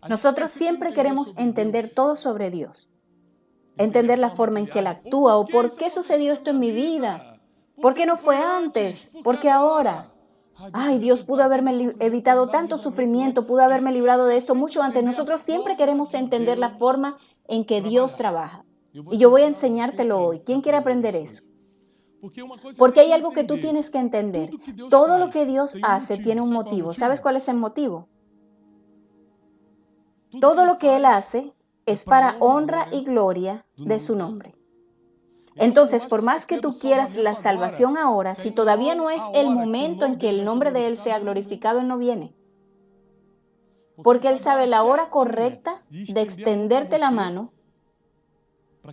Nosotros siempre queremos entender todo sobre Dios. Entender la forma en que Él actúa o por qué sucedió esto en mi vida. ¿Por qué no fue antes? ¿Por qué ahora? Ay, Dios pudo haberme evitado tanto sufrimiento, pudo haberme librado de eso mucho antes. Nosotros siempre queremos entender la forma en que Dios trabaja. Y yo voy a enseñártelo hoy. ¿Quién quiere aprender eso? Porque hay algo que tú tienes que entender. Todo lo que Dios hace tiene un motivo. ¿Sabes cuál es el motivo? Todo lo que Él hace es para honra y gloria de su nombre. Entonces, por más que tú quieras la salvación ahora, si todavía no es el momento en que el nombre de Él sea glorificado, Él no viene. Porque Él sabe la hora correcta de extenderte la mano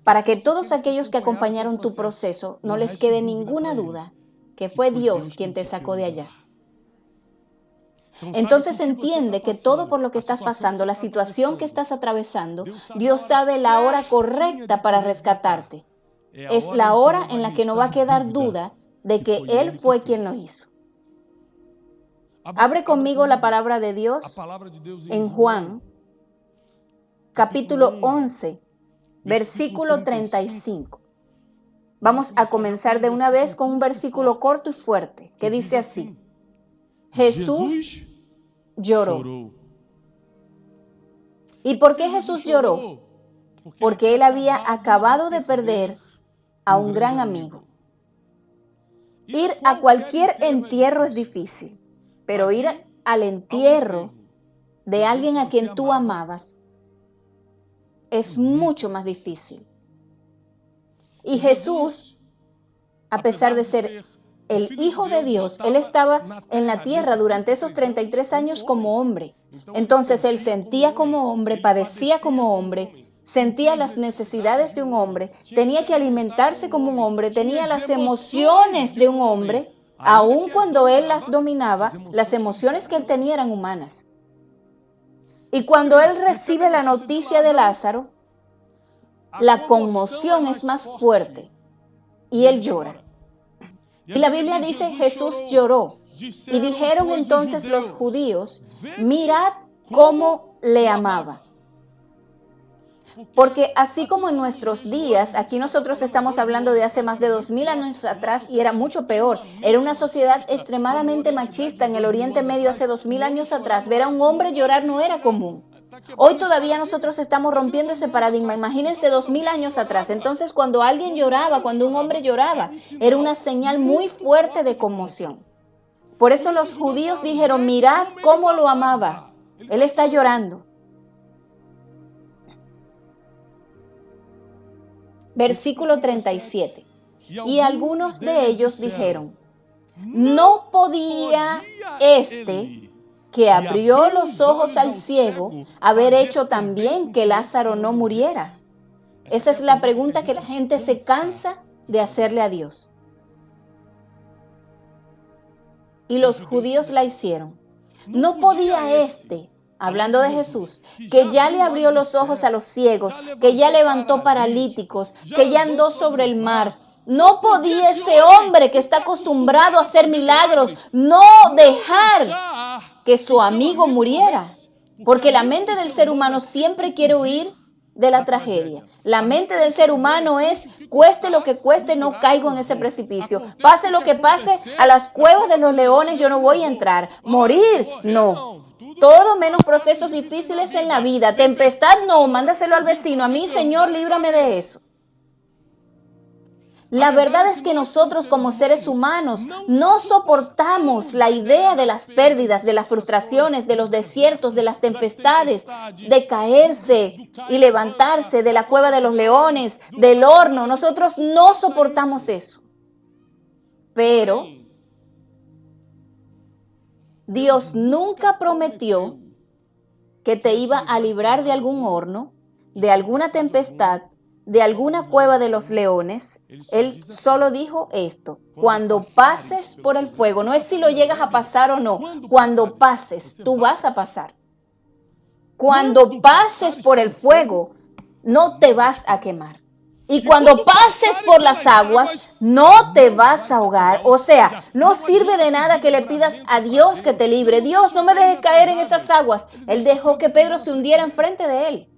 para que todos aquellos que acompañaron tu proceso no les quede ninguna duda que fue Dios quien te sacó de allá. Entonces entiende que todo por lo que estás pasando, la situación que estás atravesando, Dios sabe la hora correcta para rescatarte. Es la hora en la que no va a quedar duda de que Él fue quien lo hizo. Abre conmigo la palabra de Dios en Juan, capítulo 11, versículo 35. Vamos a comenzar de una vez con un versículo corto y fuerte, que dice así: Jesús lloró. ¿Y por qué Jesús lloró? Porque Él había acabado de perder a un gran amigo. Ir a cualquier entierro es difícil, pero ir al entierro de alguien a quien tú amabas es mucho más difícil. Y Jesús, a pesar de ser el Hijo de Dios, Él estaba en la tierra durante esos 33 años como hombre. Entonces Él sentía como hombre, padecía como hombre, sentía las necesidades de un hombre, tenía que alimentarse como un hombre, tenía las emociones de un hombre, aun cuando Él las dominaba, las emociones que Él tenía eran humanas. Y cuando Él recibe la noticia de Lázaro, la conmoción es más fuerte y Él llora. Y la Biblia dice, Jesús lloró. Y dijeron entonces los judíos, mirad cómo le amaba. Porque así como en nuestros días, aquí nosotros estamos hablando de hace más de 2000 años atrás y era mucho peor. Era una sociedad extremadamente machista en el Oriente Medio hace 2000 años atrás. Ver a un hombre llorar no era común. Hoy todavía nosotros estamos rompiendo ese paradigma. Imagínense 2000 años atrás. Entonces, cuando alguien lloraba, cuando un hombre lloraba, era una señal muy fuerte de conmoción. Por eso los judíos dijeron, mirad cómo lo amaba. Él está llorando. Versículo 37. Y algunos de ellos dijeron, ¿no podía que abrió los ojos al ciego, haber hecho también que Lázaro no muriera? Esa es la pregunta que la gente se cansa de hacerle a Dios. Y los judíos la hicieron. ¿No podía hablando de Jesús, que ya le abrió los ojos a los ciegos, que ya levantó paralíticos, que ya andó sobre el mar? No podía ese hombre que está acostumbrado a hacer milagros no dejar que su amigo muriera? Porque la mente del ser humano siempre quiere huir de la tragedia. La mente del ser humano es, cueste lo que cueste, no caigo en ese precipicio. Pase lo que pase, a las cuevas de los leones yo no voy a entrar. Morir, no. Todo menos procesos difíciles en la vida. Tempestad, no, mándaselo al vecino. A mí, Señor, líbrame de eso. La verdad es que nosotros como seres humanos no soportamos la idea de las pérdidas, de las frustraciones, de los desiertos, de las tempestades, de caerse y levantarse, de la cueva de los leones, del horno. Nosotros no soportamos eso. Pero Dios nunca prometió que te iba a librar de algún horno, de alguna tempestad, de alguna cueva de los leones. Él solo dijo esto: cuando pases por el fuego, no es si lo llegas a pasar o no, cuando pases, tú vas a pasar. Cuando pases por el fuego, no te vas a quemar. Y cuando pases por las aguas, no te vas a ahogar. O sea, no sirve de nada que le pidas a Dios que te libre. Dios, no me dejes caer en esas aguas. Él dejó que Pedro se hundiera enfrente de él.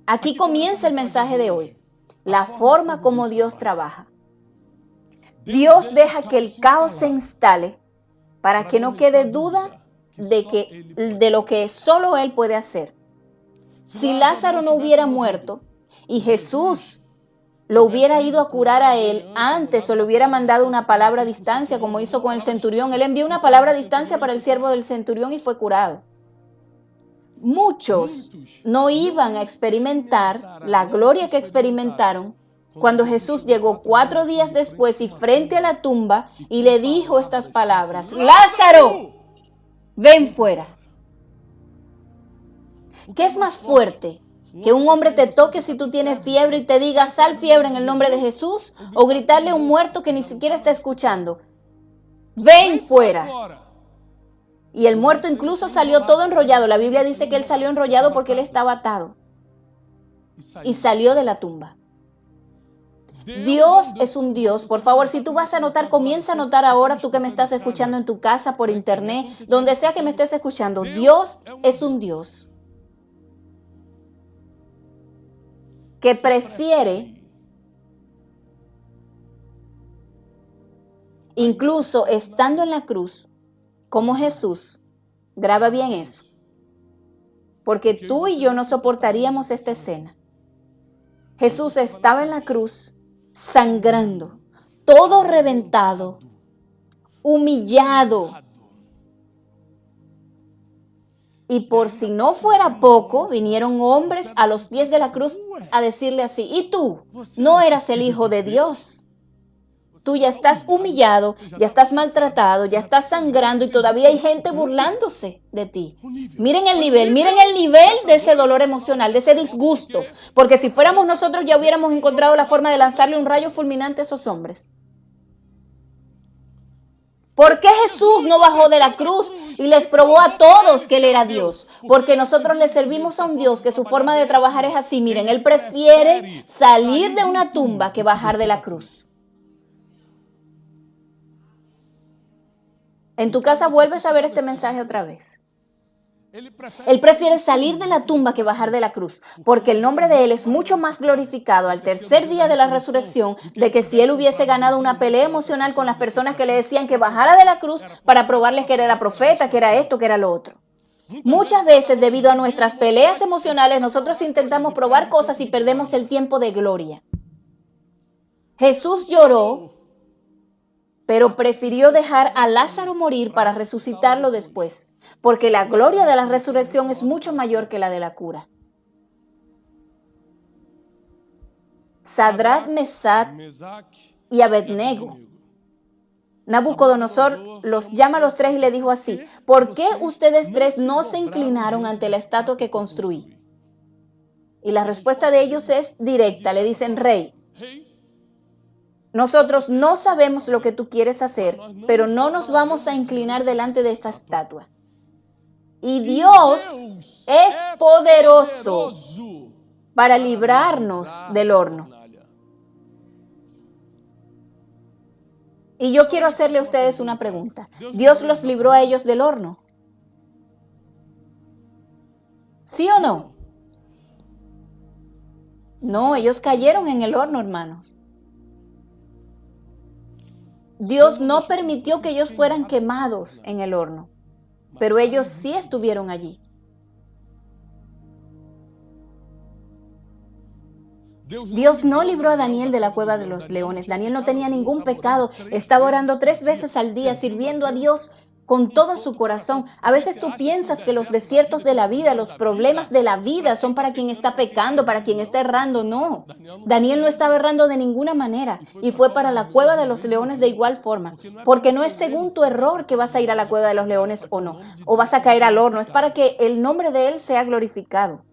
Aquí comienza el mensaje de hoy. La forma como Dios trabaja. Dios deja que el caos se instale para que no quede duda de lo que solo Él puede hacer. Si Lázaro no hubiera muerto y Jesús lo hubiera ido a curar a él antes o le hubiera mandado una palabra a distancia como hizo con el centurión, él envió una palabra a distancia para el siervo del centurión y fue curado. Muchos no iban a experimentar la gloria que experimentaron cuando Jesús llegó 4 días después y frente a la tumba y le dijo estas palabras: Lázaro, ven fuera. ¿Qué es más fuerte? ¿Que un hombre te toque si tú tienes fiebre y te diga sal fiebre en el nombre de Jesús? ¿O gritarle a un muerto que ni siquiera está escuchando: ven fuera? Y el muerto incluso salió todo enrollado. La Biblia dice que él salió enrollado porque él estaba atado. Y salió de la tumba. Dios es un Dios. Por favor, si tú vas a anotar, comienza a anotar ahora, tú que me estás escuchando en tu casa, por internet, donde sea que me estés escuchando. Dios es un Dios que prefiere, incluso estando en la cruz, como Jesús. Graba bien eso, porque tú y yo no soportaríamos esta escena. Jesús estaba en la cruz, sangrando, todo reventado, humillado. Y por si no fuera poco, vinieron hombres a los pies de la cruz a decirle así: ¿y tú no eras el Hijo de Dios? Tú ya estás humillado, ya estás maltratado, ya estás sangrando y todavía hay gente burlándose de ti. Miren el nivel de ese dolor emocional, de ese disgusto. Porque si fuéramos nosotros ya hubiéramos encontrado la forma de lanzarle un rayo fulminante a esos hombres. ¿Por qué Jesús no bajó de la cruz y les probó a todos que Él era Dios? Porque nosotros le servimos a un Dios que su forma de trabajar es así. Miren, Él prefiere salir de una tumba que bajar de la cruz. En tu casa vuelves a ver este mensaje otra vez. Él prefiere salir de la tumba que bajar de la cruz, porque el nombre de Él es mucho más glorificado al tercer día de la resurrección de que si Él hubiese ganado una pelea emocional con las personas que le decían que bajara de la cruz para probarles que era profeta, que era esto, que era lo otro. Muchas veces, debido a nuestras peleas emocionales, nosotros intentamos probar cosas y perdemos el tiempo de gloria. Jesús lloró, pero prefirió dejar a Lázaro morir para resucitarlo después, porque la gloria de la resurrección es mucho mayor que la de la cura. Sadrach, Mesach y Abednego. Nabucodonosor los llama a los tres y le dijo así: ¿por qué ustedes tres no se inclinaron ante la estatua que construí? Y la respuesta de ellos es directa. Le dicen: Rey, nosotros no sabemos lo que tú quieres hacer, pero no nos vamos a inclinar delante de esta estatua. Y Dios es poderoso para librarnos del horno. Y yo quiero hacerle a ustedes una pregunta. ¿Dios los libró a ellos del horno? ¿Sí o no? No, ellos cayeron en el horno, hermanos. Dios no permitió que ellos fueran quemados en el horno, pero ellos sí estuvieron allí. Dios no libró a Daniel de la cueva de los leones. Daniel no tenía ningún pecado. Estaba orando 3 veces al día, sirviendo a Dios con todo su corazón. A veces tú piensas que los desiertos de la vida, los problemas de la vida son para quien está pecando, para quien está errando. No, Daniel no estaba errando de ninguna manera y fue para la cueva de los leones de igual forma, porque no es según tu error que vas a ir a la cueva de los leones o no, o vas a caer al horno. Es para que el nombre de Él sea glorificado.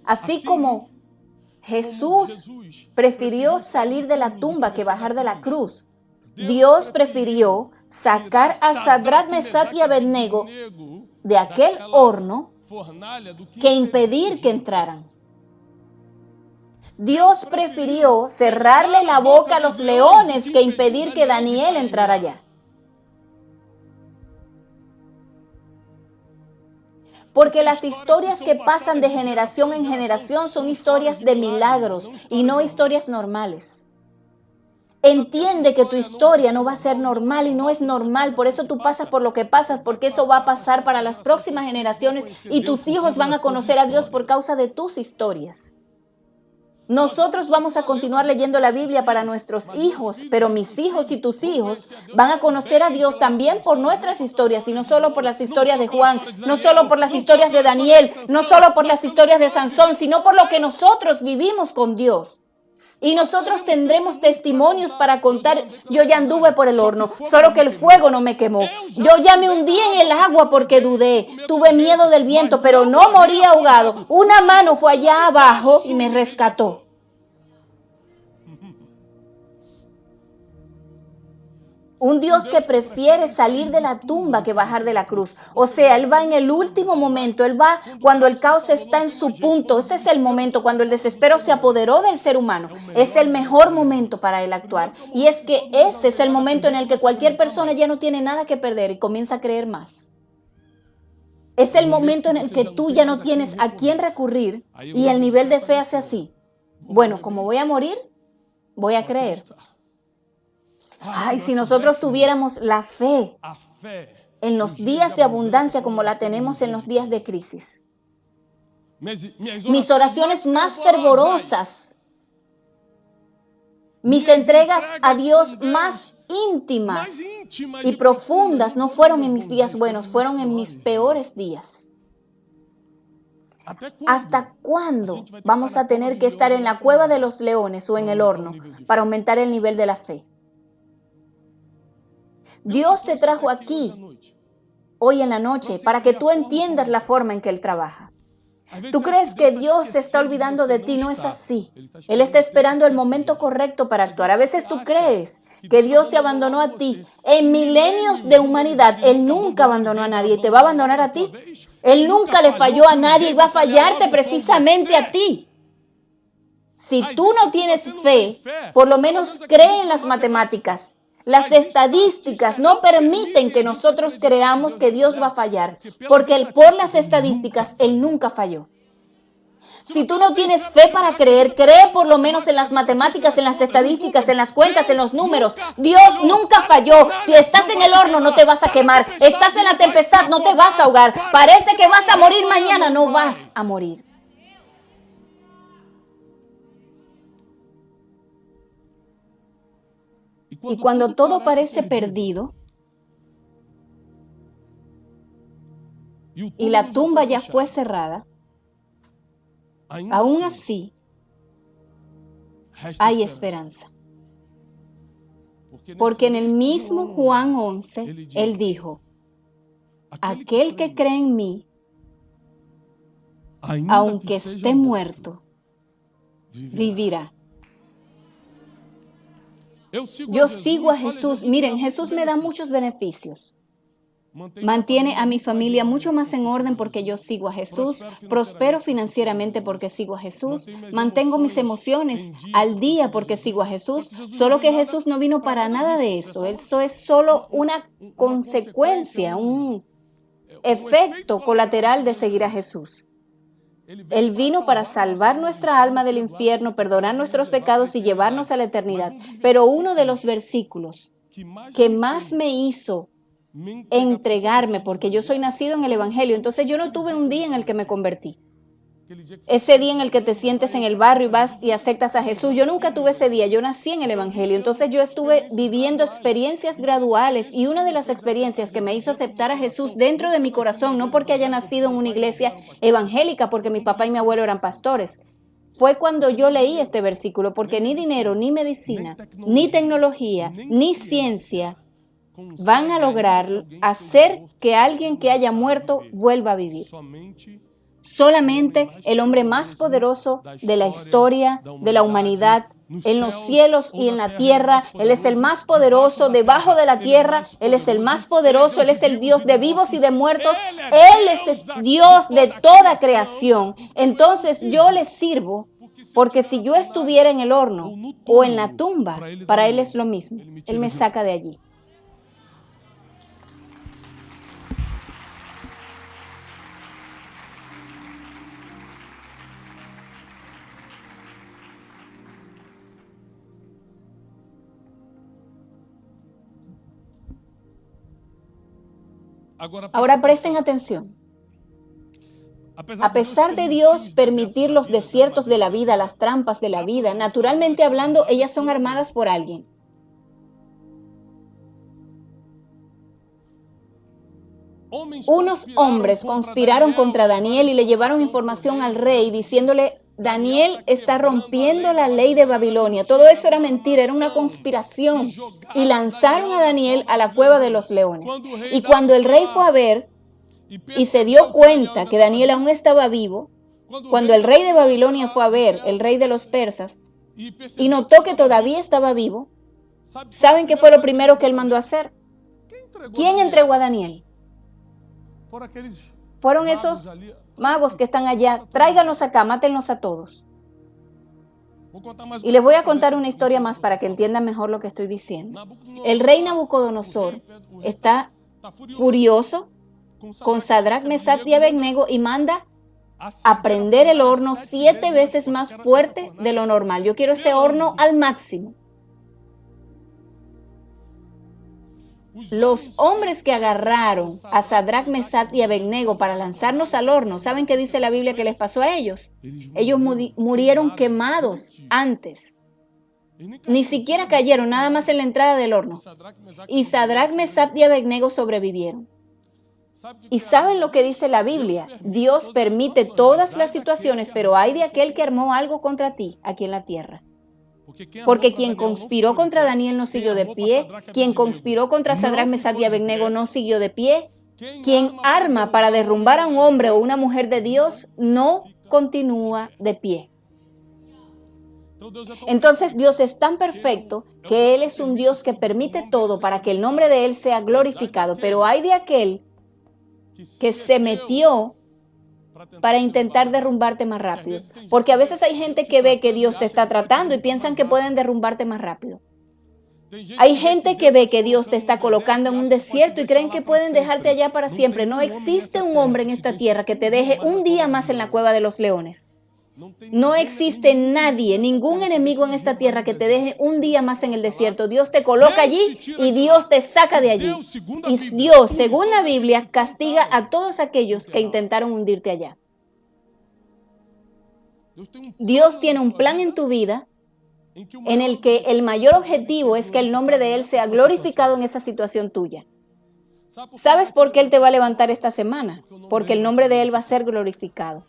Así como Jesús prefirió salir de la tumba que bajar de la cruz, Dios prefirió sacar a Sadrach, Mesach y Abednego de aquel horno que impedir que entraran. Dios prefirió cerrarle la boca a los leones que impedir que Daniel entrara allá. Porque las historias que pasan de generación en generación son historias de milagros y no historias normales. Entiende que tu historia no va a ser normal y no es normal, por eso tú pasas por lo que pasas, porque eso va a pasar para las próximas generaciones y tus hijos van a conocer a Dios por causa de tus historias. Nosotros vamos a continuar leyendo la Biblia para nuestros hijos, pero mis hijos y tus hijos van a conocer a Dios también por nuestras historias y no solo por las historias de Juan, no solo por las historias de Daniel, no solo por las historias de Sansón, sino por lo que nosotros vivimos con Dios. Y nosotros tendremos testimonios para contar. Yo ya anduve por el horno, solo que el fuego no me quemó. Yo ya me hundí en el agua porque dudé. Tuve miedo del viento, pero no morí ahogado. Una mano fue allá abajo y me rescató. Un Dios que prefiere salir de la tumba que bajar de la cruz. O sea, Él va en el último momento. Él va cuando el caos está en su punto. Ese es el momento cuando el desespero se apoderó del ser humano. Es el mejor momento para Él actuar. Y es que ese es el momento en el que cualquier persona ya no tiene nada que perder y comienza a creer más. Es el momento en el que tú ya no tienes a quién recurrir y el nivel de fe hace así. Bueno, como voy a morir, voy a creer. Ay, si nosotros tuviéramos la fe en los días de abundancia como la tenemos en los días de crisis. Mis oraciones más fervorosas, mis entregas a Dios más íntimas y profundas no fueron en mis días buenos, fueron en mis peores días. ¿Hasta cuándo vamos a tener que estar en la cueva de los leones o en el horno para aumentar el nivel de la fe? Dios te trajo aquí hoy en la noche para que tú entiendas la forma en que Él trabaja. Tú crees que Dios se está olvidando de ti, no es así. Él está esperando el momento correcto para actuar. A veces tú crees que Dios te abandonó a ti. En milenios de humanidad, Él nunca abandonó a nadie y te va a abandonar a ti. Él nunca le falló a nadie y va a fallarte precisamente a ti. Si tú no tienes fe, por lo menos cree en las matemáticas. Las estadísticas no permiten que nosotros creamos que Dios va a fallar, porque por las estadísticas Él nunca falló. Si tú no tienes fe para creer, cree por lo menos en las matemáticas, en las estadísticas, en las cuentas, en los números. Dios nunca falló. Si estás en el horno no te vas a quemar. Estás en la tempestad, no te vas a ahogar. Parece que vas a morir mañana, no vas a morir. Y cuando todo parece perdido y la tumba ya fue cerrada, aún así hay esperanza. Porque en el mismo Juan 11, Él dijo, aquel que cree en mí, aunque esté muerto, vivirá. Yo sigo a Jesús. Miren, Jesús me da muchos beneficios. Mantiene a mi familia mucho más en orden porque yo sigo a Jesús. Prospero financieramente porque sigo a Jesús. Mantengo mis emociones al día porque sigo a Jesús. Solo que Jesús no vino para nada de eso. Eso es solo una consecuencia, un efecto colateral de seguir a Jesús. Él vino para salvar nuestra alma del infierno, perdonar nuestros pecados y llevarnos a la eternidad. Pero uno de los versículos que más me hizo entregarme, porque yo soy nacido en el Evangelio, entonces yo no tuve un día en el que me convertí. Ese día en el que te sientes en el barrio y vas y aceptas a Jesús, yo nunca tuve ese día, yo nací en el Evangelio, entonces yo estuve viviendo experiencias graduales y una de las experiencias que me hizo aceptar a Jesús dentro de mi corazón, no porque haya nacido en una iglesia evangélica, porque mi papá y mi abuelo eran pastores, fue cuando yo leí este versículo, porque ni dinero, ni medicina, ni tecnología, ni ciencia van a lograr hacer que alguien que haya muerto vuelva a vivir. Solamente el hombre más poderoso de la historia, de la humanidad, en los cielos y en la tierra. Él es el más poderoso. Debajo de la tierra, Él es el más poderoso. Él es el Dios de vivos y de muertos. Él es el Dios de toda creación. Entonces yo le sirvo, porque si yo estuviera en el horno o en la tumba, para Él es lo mismo. Él me saca de allí. Ahora presten atención. A pesar de Dios permitir los desiertos de la vida, las trampas de la vida, naturalmente hablando, ellas son armadas por alguien. Unos hombres conspiraron contra Daniel y le llevaron información al rey diciéndole: Daniel está rompiendo la ley de Babilonia. Todo eso era mentira, era una conspiración. Y lanzaron a Daniel a la cueva de los leones. Y cuando el rey fue a ver y se dio cuenta que Daniel aún estaba vivo, cuando el rey de Babilonia fue a ver, el rey de los persas, y notó que todavía estaba vivo, ¿saben qué fue lo primero que él mandó a hacer? ¿Quién entregó a Daniel? Fueron esos magos que están allá. Tráiganlos acá, mátenlos a todos. Y les voy a contar una historia más para que entiendan mejor lo que estoy diciendo. El rey Nabucodonosor está furioso con Sadrach, Mesach y Abednego y manda a prender el horno 7 veces más fuerte de lo normal. Yo quiero ese horno al máximo. Los hombres que agarraron a Sadrach, Mesach y Abednego para lanzarnos al horno, ¿saben qué dice la Biblia que les pasó a ellos? Ellos murieron quemados antes. Ni siquiera cayeron, nada más en la entrada del horno. Y Sadrach, Mesach y Abednego sobrevivieron. ¿Y saben lo que dice la Biblia? Dios permite todas las situaciones, pero hay de aquel que armó algo contra ti aquí en la tierra. Porque quien conspiró contra Daniel no siguió de pie, quien conspiró contra Sadrach, Mesach y Abednego no siguió de pie, quien arma para derrumbar a un hombre o una mujer de Dios no continúa de pie. Entonces Dios es tan perfecto que Él es un Dios que permite todo para que el nombre de Él sea glorificado, pero hay de aquel que se metió para intentar derrumbarte más rápido. Porque a veces hay gente que ve que Dios te está tratando y piensan que pueden derrumbarte más rápido. Hay gente que ve que Dios te está colocando en un desierto y creen que pueden dejarte allá para siempre. No existe un hombre en esta tierra que te deje un día más en la cueva de los leones. No existe nadie, ningún enemigo en esta tierra que te deje un día más en el desierto. Dios te coloca allí y Dios te saca de allí. Y Dios, según la Biblia, castiga a todos aquellos que intentaron hundirte allá. Dios tiene un plan en tu vida en el que el mayor objetivo es que el nombre de Él sea glorificado en esa situación tuya. ¿Sabes por qué Él te va a levantar esta semana? Porque el nombre de Él va a ser glorificado.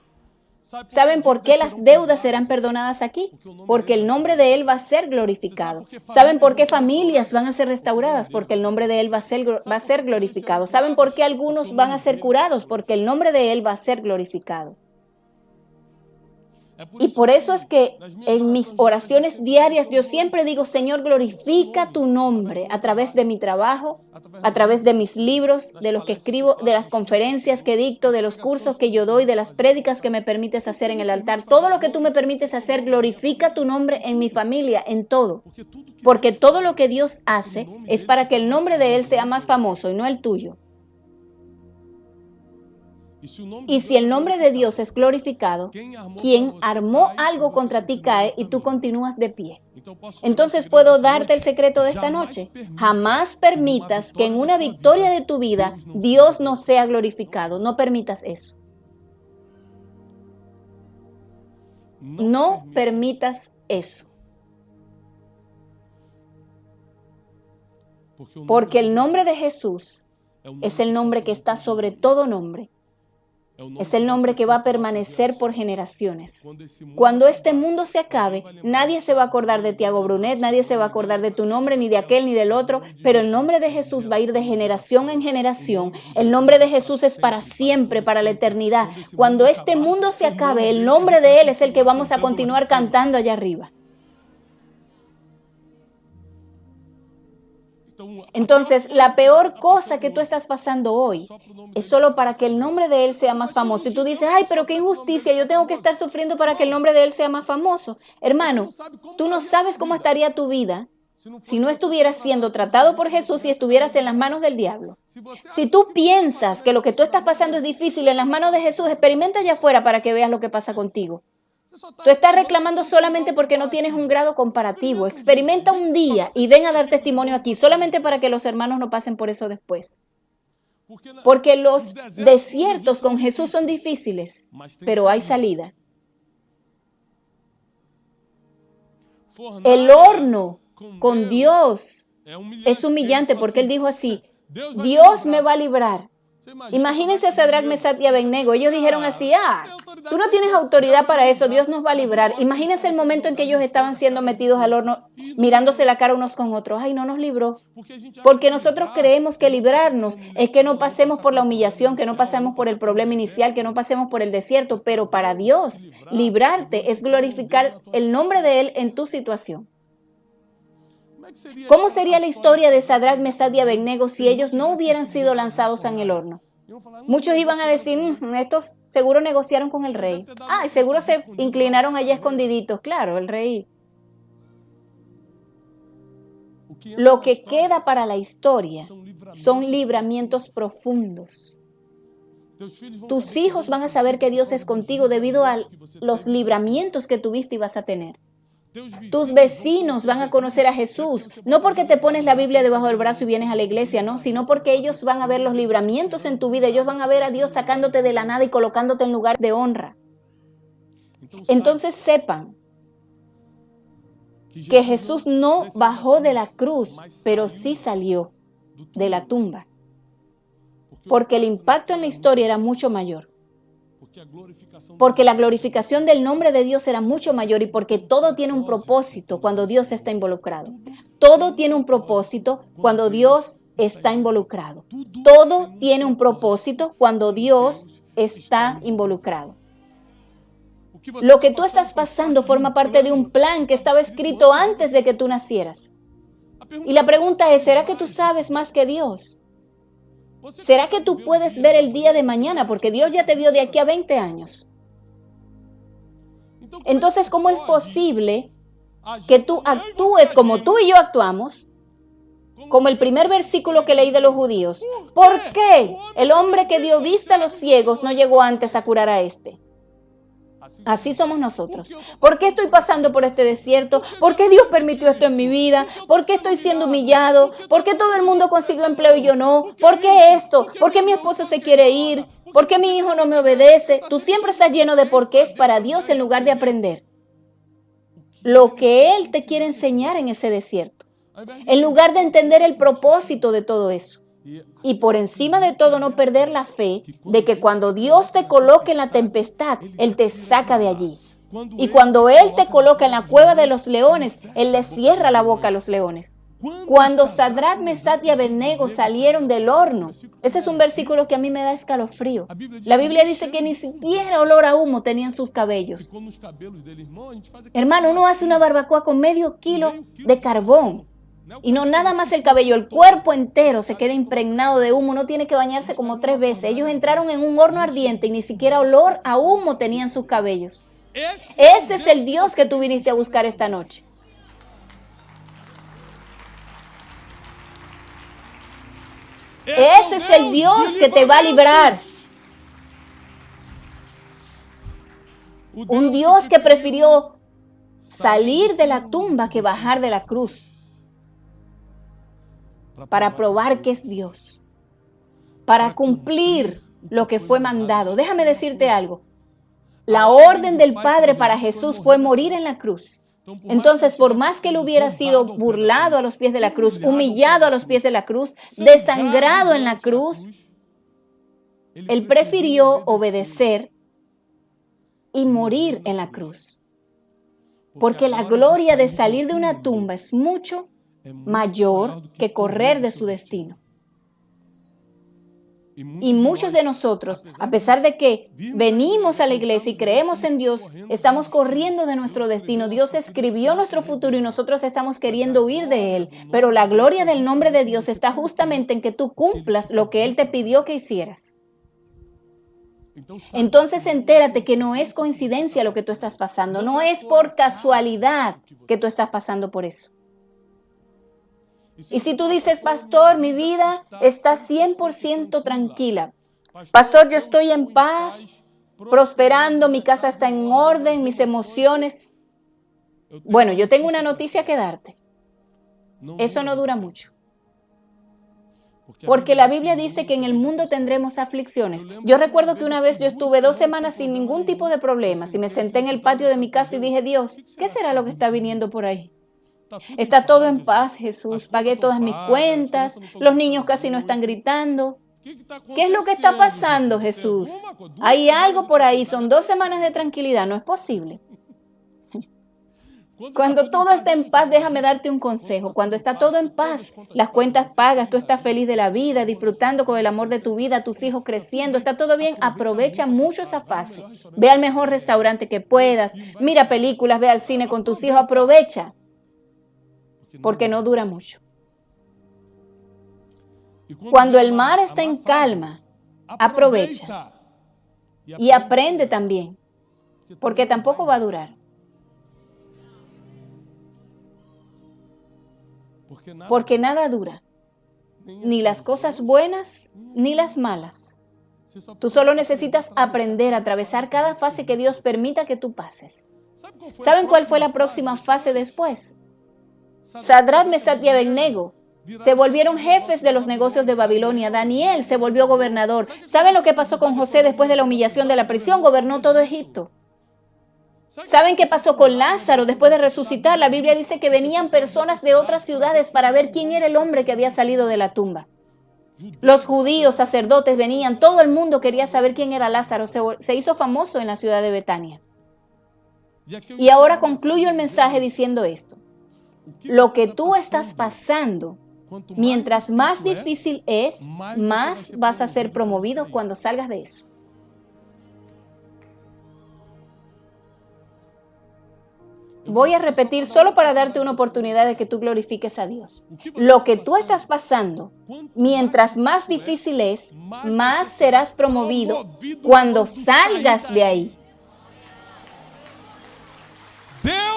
¿Saben por qué las deudas serán perdonadas aquí? Porque el nombre de Él va a ser glorificado. ¿Saben por qué familias van a ser restauradas? Porque el nombre de Él va a ser glorificado. ¿Saben por qué algunos van a ser curados? Porque el nombre de Él va a ser glorificado. Y por eso es que en mis oraciones diarias yo siempre digo: Señor, glorifica tu nombre a través de mi trabajo, a través de mis libros, de los que escribo, de las conferencias que dicto, de los cursos que yo doy, de las prédicas que me permites hacer en el altar. Todo lo que tú me permites hacer, glorifica tu nombre en mi familia, en todo. Porque todo lo que Dios hace es para que el nombre de Él sea más famoso y no el tuyo. Y si el nombre de Dios es glorificado, quien armó algo contra ti cae y tú continúas de pie. Entonces puedo darte el secreto de esta noche. Jamás permitas que en una victoria de tu vida Dios no sea glorificado. No permitas eso. No permitas eso. Porque el nombre de Jesús es el nombre que está sobre todo nombre. Es el nombre que va a permanecer por generaciones. Cuando este mundo se acabe, nadie se va a acordar de Tiago Brunet, nadie se va a acordar de tu nombre, ni de aquel, ni del otro, pero el nombre de Jesús va a ir de generación en generación. El nombre de Jesús es para siempre, para la eternidad. Cuando este mundo se acabe, el nombre de Él es el que vamos a continuar cantando allá arriba. Entonces, la peor cosa que tú estás pasando hoy es solo para que el nombre de Él sea más famoso. Y tú dices, ay, pero qué injusticia, yo tengo que estar sufriendo para que el nombre de Él sea más famoso. Hermano, tú no sabes cómo estaría tu vida si no estuvieras siendo tratado por Jesús y estuvieras en las manos del diablo. Si tú piensas que lo que tú estás pasando es difícil en las manos de Jesús, experimenta allá afuera para que veas lo que pasa contigo. Tú estás reclamando solamente porque no tienes un grado comparativo. Experimenta un día y ven a dar testimonio aquí, solamente para que los hermanos no pasen por eso después. Porque los desiertos con Jesús son difíciles, pero hay salida. El horno con Dios es humillante porque Él dijo así, Dios me va a librar. Imagínense a Sadrach, Mesach y Abednego. Ellos dijeron así, tú no tienes autoridad para eso, Dios nos va a librar. Imagínense el momento en que ellos estaban siendo metidos al horno, mirándose la cara unos con otros. Ay, no nos libró. Porque nosotros creemos que librarnos es que no pasemos por la humillación, que no pasemos por el problema inicial, que no pasemos por el desierto. Pero para Dios, librarte es glorificar el nombre de Él en tu situación. ¿Cómo sería la historia de Sadrach, Mesach y Abednego si ellos no hubieran sido lanzados en el horno? Muchos iban a decir, estos seguro negociaron con el rey. Y seguro se inclinaron allá escondiditos. Claro, el rey. Lo que queda para la historia son libramientos profundos. Tus hijos van a saber que Dios es contigo debido a los libramientos que tuviste y vas a tener. Tus vecinos van a conocer a Jesús, no porque te pones la Biblia debajo del brazo y vienes a la iglesia, no, sino porque ellos van a ver los libramientos en tu vida, ellos van a ver a Dios sacándote de la nada y colocándote en lugar de honra. Entonces sepan que Jesús no bajó de la cruz, pero sí salió de la tumba, porque el impacto en la historia era mucho mayor. Porque la glorificación del nombre de Dios era mucho mayor y porque todo tiene un propósito cuando Dios está involucrado. Todo tiene un propósito cuando Dios está involucrado. Todo tiene un propósito cuando Dios está involucrado. Lo que tú estás pasando forma parte de un plan que estaba escrito antes de que tú nacieras. Y la pregunta es, ¿será que tú sabes más que Dios? ¿Será que tú puedes ver el día de mañana? Porque Dios ya te vio de aquí a 20 años. Entonces, ¿cómo es posible que tú actúes como tú y yo actuamos? Como el primer versículo que leí de los judíos. ¿Por qué el hombre que dio vista a los ciegos no llegó antes a curar a este? Así somos nosotros. ¿Por qué estoy pasando por este desierto? ¿Por qué Dios permitió esto en mi vida? ¿Por qué estoy siendo humillado? ¿Por qué todo el mundo consiguió empleo y yo no? ¿Por qué esto? ¿Por qué mi esposo se quiere ir? ¿Por qué mi hijo no me obedece? Tú siempre estás lleno de porqués para Dios en lugar de aprender lo que Él te quiere enseñar en ese desierto, en lugar de entender el propósito de todo eso. Y por encima de todo, no perder la fe de que cuando Dios te coloque en la tempestad, Él te saca de allí. Y cuando Él te coloca en la cueva de los leones, Él le cierra la boca a los leones. Cuando Sadrach, Mesach y Abednego salieron del horno, ese es un versículo que a mí me da escalofrío. La Biblia dice que ni siquiera olor a humo tenían sus cabellos. Hermano, uno hace una barbacoa con medio kilo de carbón. Y no nada más el cabello, el cuerpo entero se queda impregnado de humo. Uno tiene que bañarse como 3 veces. Ellos entraron en un horno ardiente y ni siquiera olor a humo tenían sus cabellos. Ese es el Dios que tú viniste a buscar esta noche. Ese es el Dios que te va a librar. Un Dios que prefirió salir de la tumba que bajar de la cruz para probar que es Dios, para cumplir lo que fue mandado. Déjame decirte algo. La orden del Padre para Jesús fue morir en la cruz. Entonces, por más que él hubiera sido burlado a los pies de la cruz, humillado a los pies de la cruz, desangrado en la cruz, él prefirió obedecer y morir en la cruz. Porque la gloria de salir de una tumba es mucho mayor que correr de su destino. Y muchos de nosotros, a pesar de que venimos a la iglesia y creemos en Dios, estamos corriendo de nuestro destino. Dios escribió nuestro futuro y nosotros estamos queriendo huir de Él. Pero la gloria del nombre de Dios está justamente en que tú cumplas lo que Él te pidió que hicieras. Entonces entérate que no es coincidencia lo que tú estás pasando. No es por casualidad que tú estás pasando por eso. Y si tú dices, pastor, mi vida está 100% tranquila. Pastor, yo estoy en paz, prosperando, mi casa está en orden, mis emociones. Bueno, yo tengo una noticia que darte. Eso no dura mucho. Porque la Biblia dice que en el mundo tendremos aflicciones. Yo recuerdo que una vez yo estuve 2 semanas sin ningún tipo de problemas y me senté en el patio de mi casa y dije, Dios, ¿qué será lo que está viniendo por ahí? Está todo en paz, Jesús. Pagué todas mis cuentas. Los niños casi no están gritando. ¿Qué es lo que está pasando, Jesús? Hay algo por ahí. Son 2 semanas de tranquilidad. No es posible. Cuando todo está en paz, déjame darte un consejo. Cuando está todo en paz, las cuentas pagas, tú estás feliz de la vida, disfrutando con el amor de tu vida, tus hijos creciendo, está todo bien, aprovecha mucho esa fase. Ve al mejor restaurante que puedas, mira películas, ve al cine con tus hijos, aprovecha. Porque no dura mucho. Cuando el mar está en calma, aprovecha y aprende también, porque tampoco va a durar. Porque nada dura, ni las cosas buenas ni las malas. Tú solo necesitas aprender a atravesar cada fase que Dios permita que tú pases. ¿Saben cuál fue la próxima fase después? Sadrach, Mesach y Abednego se volvieron jefes de los negocios de Babilonia. Daniel se volvió gobernador. ¿Saben lo que pasó con José después de la humillación de la prisión? Gobernó todo Egipto. ¿Saben qué pasó con Lázaro después de resucitar? La Biblia dice que venían personas de otras ciudades para ver quién era el hombre que había salido de la tumba. Los judíos, sacerdotes venían, todo el mundo quería saber quién era Lázaro. Se hizo famoso en la ciudad de Betania. Y ahora concluyo el mensaje diciendo esto. Lo que tú estás pasando, mientras más difícil es, más vas a ser promovido cuando salgas de eso. Voy a repetir solo para darte una oportunidad de que tú glorifiques a Dios. Lo que tú estás pasando, mientras más difícil es, más serás promovido cuando salgas de ahí.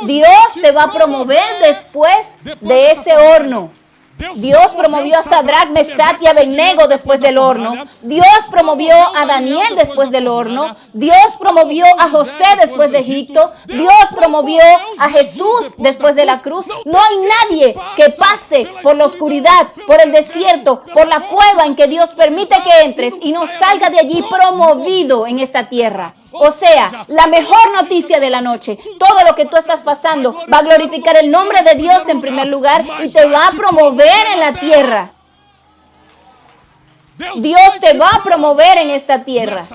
Dios te va a promover después de ese horno. Dios promovió a Sadrach, Mesach y Abednego después del horno. Dios promovió a Daniel después del horno. Dios promovió a José después de Egipto. Dios promovió a Jesús después de la cruz. No hay nadie que pase por la oscuridad, por el desierto, por la cueva en que Dios permite que entres y no salga de allí promovido en esta tierra. O sea, la mejor noticia de la noche, todo lo que tú estás pasando va a glorificar el nombre de Dios en primer lugar y te va a promover en la tierra. Dios te va a promover en esta tierra.